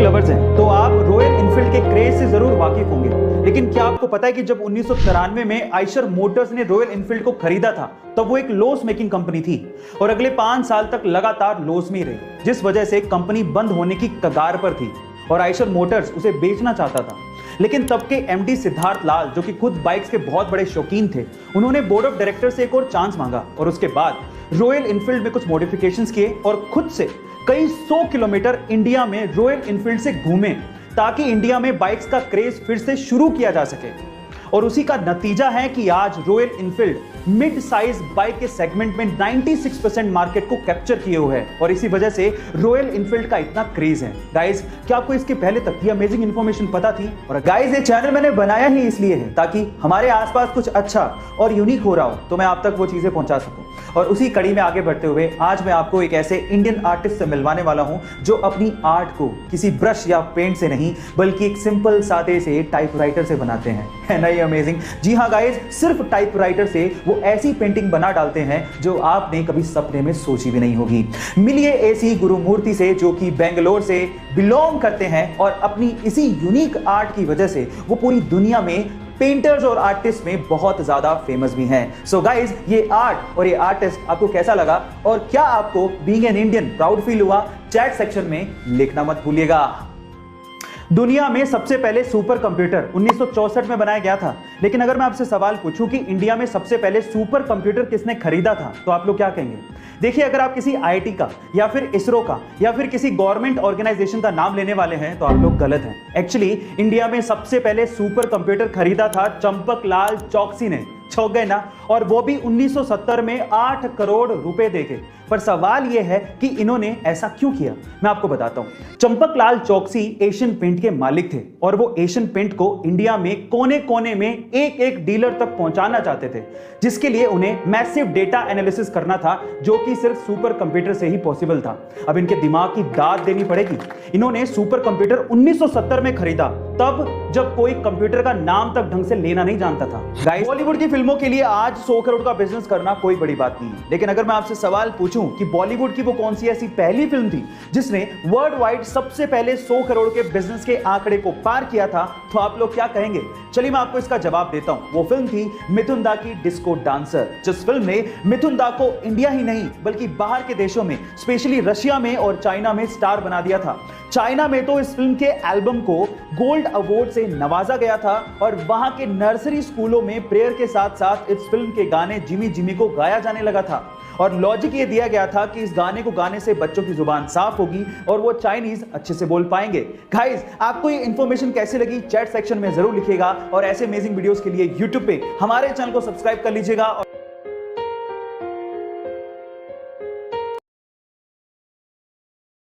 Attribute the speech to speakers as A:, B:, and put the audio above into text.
A: Bike lovers हैं तो आप रॉयल एनफील्ड के क्रेज से जरूर वाकिफ होंगे, लेकिन क्या आपको पता है कि जब 1993 में आइशर मोटर्स ने रॉयल एनफील्ड को खरीदा था तब वो एक लॉस मेकिंग कंपनी थी और अगले 5 साल तक लगातार लॉस में ही रही, जिस वजह से कंपनी बंद होने की कगार पर थी और आइशर मोटर्स उसे बेचना चाहता था। लेकिन तब के एमडी सिद्धार्थ लाल, जो कि खुद बाइक्स के बहुत बड़े शौकीन थे, उन्होंने बोर्ड ऑफ डायरेक्टर से एक और चांस मांगा और उसके बाद रॉयल एनफील्ड में कुछ मॉडिफिकेशंस किए और खुद से कई 100 किलोमीटर इंडिया में रॉयल एनफील्ड से घूमे ताकि इंडिया में बाइक्स का क्रेज फिर से शुरू किया जा सके। और उसी का नतीजा है कि आज royal Enfield mid size bike के सेगमेंट में 96% मार्केट को कैप्चर किए हुए है और इसी वजह से रॉयल एनफील्ड का इतना क्रेज है। गाइस, क्या आपको इसके पहले तक ये अमेजिंग इंफॉर्मेशन पता थी? और गाइस, ये चैनल मैंने बनाया ही इसलिए है ताकि हमारे आसपास कुछ अच्छा और यूनिक हो रहा हो तो मैं आप तक वो चीजें पहुंचा सकूं। और उसी कड़ी में आगे बढ़ते हुए आज मैं आपको एक ऐसे इंडियन आर्टिस्ट से मिलवाने वाला हूं जो अपनी आर्ट को किसी ब्रश या पेंट से नहीं बल्कि एक सिंपल सादे से टाइपराइटर से बनाते हैं। है ना ये अमेजिंग? जी हाँ गाइस, सिर्फ टाइपराइटर से वो ऐसी पेंटिंग बना डालते हैं जो आपने कभी सपने में सोची भी नहीं होगी। मिलिए ऐसी गुरुमूर्ति से जो कि बेंगलोर से बिलोंग करते हैं और अपनी इसी यूनिक आर्ट की वजह से वो पूरी दुनिया में पेंटर्स और आर्टिस्ट में बहुत ज्यादा फेमस भी हैं। सो गाइज, ये आर्ट और ये आर्टिस्ट आपको कैसा लगा और क्या आपको being an Indian proud feel हुआ? चैट सेक्शन में लिखना मत भूलिएगा। दुनिया में सबसे पहले सुपर कंप्यूटर 1964 में बनाया गया था, लेकिन अगर मैं आपसे सवाल पूछूं कि इंडिया में सबसे पहले सुपर कंप्यूटर किसने खरीदा था तो आप लोग क्या कहेंगे? देखिए, अगर आप किसी आईआईटी का या फिर इसरो का या फिर किसी गवर्नमेंट ऑर्गेनाइजेशन का नाम लेने वाले हैं तो आप लोग गलत हैं। एक्चुअली इंडिया में सबसे पहले सुपर कंप्यूटर खरीदा था चंपकलाल चौकसी ने। चौंक गए ना? और वो भी 1970 में 8 करोड़ रुपए देके। पर सवाल यह है कि इन्होंने ऐसा क्यों किया, मैं आपको बताता हूं। चंपकलाल चौकसी एशियन पेंट के मालिक थे और वो एशियन पेंट को इंडिया में कोने कोने में एक एक डीलर तक पहुंचाना चाहते थे, जिसके लिए उन्हें मैसिव डेटा एनालिसिस करना था जो कि सिर्फ सुपर कंप्यूटर से ही पॉसिबल था। अब इनके दिमाग की दाद देनी पड़ेगी। इन्होंने सुपर कंप्यूटर 1970 में खरीदा, तब जब कोई कंप्यूटर का नाम तक ढंग से लेना नहीं जानता था। गाइस, बॉलीवुड की फिल्मों के लिए आज 100 करोड़ का बिजनेस करना कोई बड़ी बात नहीं है, लेकिन अगर मैं आपसे सवाल पूछूं कि बॉलीवुड की वो कौन सी ऐसी पहली फिल्म थी जिसने वर्ल्ड वाइड सबसे पहले 100 करोड़ के बिजनेस के आंकड़े को पार किया था तो आप लोग क्या कहेंगे? चलिए मैं आपको इसका जवाब देता हूं। वो फिल्म थी मिथुन दा की डिस्को डांसर, जिस फिल्म ने मिथुन दा को इंडिया ही नहीं बल्कि बाहर के देशों में, स्पेशली रशिया में और चाइना में स्टार बना दिया था। चाइना में तो इस फिल्म के एल्बम को गोल्ड अवार्ड से नवाजा गया था और वहां के नर्सरी स्कूलों में प्रेयर के साथ साथ इस फिल्म के गाने जिमी जिमी को गाया जाने लगा था। और लॉजिक ये दिया गया था कि इस गाने को गाने से बच्चों की जुबान साफ होगी और वो चाइनीज अच्छे से बोल पाएंगे। गाइस, आपको ये इंफॉर्मेशन कैसी लगी चैट सेक्शन में जरूर लिखिएगा और ऐसे अमेजिंग वीडियोस के लिए यूट्यूब पे हमारे चैनल को सब्सक्राइब कर लीजिएगा।